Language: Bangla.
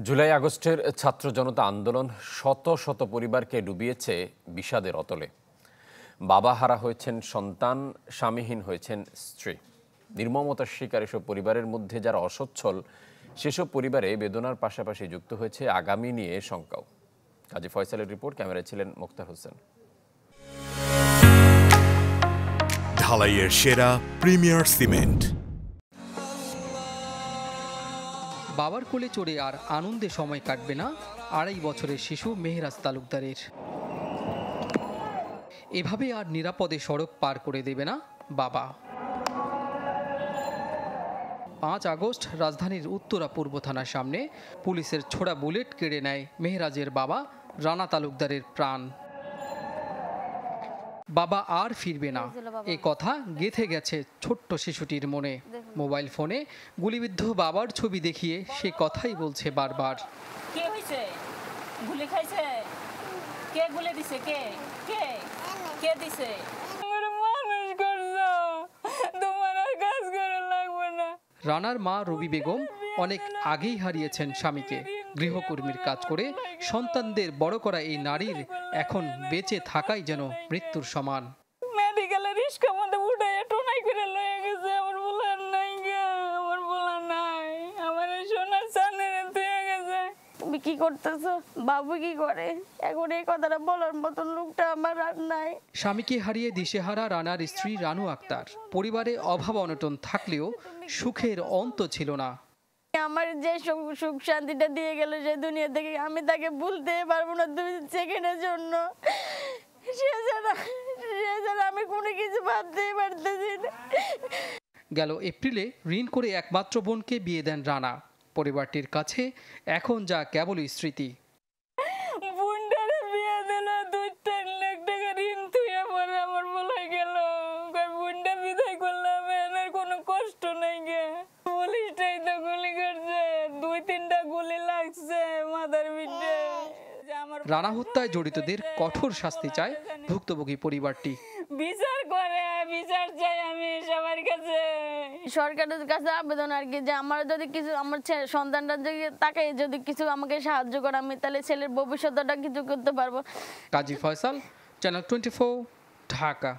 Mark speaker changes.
Speaker 1: জুলাই আগস্টের ছাত্র জনতা আন্দোলন শত শত পরিবারকে ডুবিয়েছে বিষাদের অতলে। বাবা হারা হয়েছেন সন্তান, স্বামীহীন হয়েছেন স্ত্রী। নির্মমতার শিকার এসব পরিবারের মধ্যে যারা অসচ্ছল, সেসব পরিবারে বেদনার পাশাপাশি যুক্ত হয়েছে আগামী নিয়ে শঙ্কাও। কাজী ফয়সালের রিপোর্ট, ক্যামেরায় ছিলেন মোক্তার হোসেন।
Speaker 2: ঢালাইয়ের সেরা প্রিমিয়ার সিমেন্ট।
Speaker 3: বাবার কোলে চড়ে আর আনন্দে সময় কাটবে না 2.5 বছরের শিশু মেহরাজ তালুকদারের। এভাবে আর নিরাপদে সড়ক পার করে দেবে না বাবা। 5 আগস্ট রাজধানীর উত্তরা পূর্ব থানার সামনে পুলিশের ছোড়া বুলেট কেড়ে নেয় মেহরাজের বাবা রানা তালুকদারের প্রাণ। বাবা আর ফিরবে না, এ কথা গেঁথে গেছে ছোট্ট শিশুটির মনে। মোবাইল ফোনে গুলিবিদ্ধ বাবার ছবি দেখিয়ে সে কথাই বলছে বারবার।
Speaker 4: কে হইছে? গুলি খাইছে? কে গুলি দিছে? কে কে কে দিছে? আমার মানুষ করছো, তোমার আর কাজ করা লাগবে না।
Speaker 3: রানার মা রবি বেগম অনেক আগেই হারিয়েছেন স্বামীকে। গৃহকর্মীর কাজ করে সন্তানদের বড় করা এই নারীর এখন বেঁচে থাকাই যেন মৃত্যুর সমান।
Speaker 4: মেডিকেলের রিস্কার মধ্যে উঠাইয়া টোনাই করে লয়ে গেছে। আমার বলার নাই গা, আমার বলার নাই। আমার সোনার চাঁদের ধুয়ে গেছে। তুমি কি করতেছো? বাবু কি করে? এখন এই কথাটা বলার মতন লোকটা আমার আর নাই।
Speaker 3: স্বামীকে হারিয়ে দিশেহারা রানার স্ত্রী রানু আক্তার। পরিবারে অভাব অনটন থাকলেও সুখের অন্ত ছিল না।
Speaker 4: আমার যে সুখ শান্তিটা দিয়ে গেল সে দুনিয়া থেকে, আমি তাকে ভুলতে পারবো না 2 সেকেন্ডের জন্য। সে ছাড়া আমি কোনো কিছু ভাবতেই পারতেছি না।
Speaker 3: গেল এপ্রিলে ঋণ করে একমাত্র বোনকে বিয়ে দেন রানা। পরিবারটির কাছে এখন যা কেবলই স্মৃতি।
Speaker 4: বোনটারে বিয়ে দিল, 2-3 লাখ টাকা ঋণ তুইয়া পরে আমার বলে গেল। বোনটা বিদায় করলাম, এর কোনো কষ্ট নাই গে। পুলিশটাই তো গুলি করছে, 2-3টা গুলি লাগছে মাথার ভিতরে।
Speaker 3: রানা হত্যায় জড়িতদের কঠোর শাস্তি চায় ভুক্তভোগী পরিবারটি।
Speaker 4: বিচার করে, বিচার চাই আমি সবার কাছে। সরকারের কাছে আবেদন আর কি, যে আমার যদি কিছু, আমার সন্তানটা যদি তাকে যদি কিছু আমাকে সাহায্য করে, আমি তাহলে ছেলের ভবিষ্যৎটা কিছু করতে পারবো।
Speaker 3: কাজী ফয়সাল, চ্যানেল 24, ঢাকা।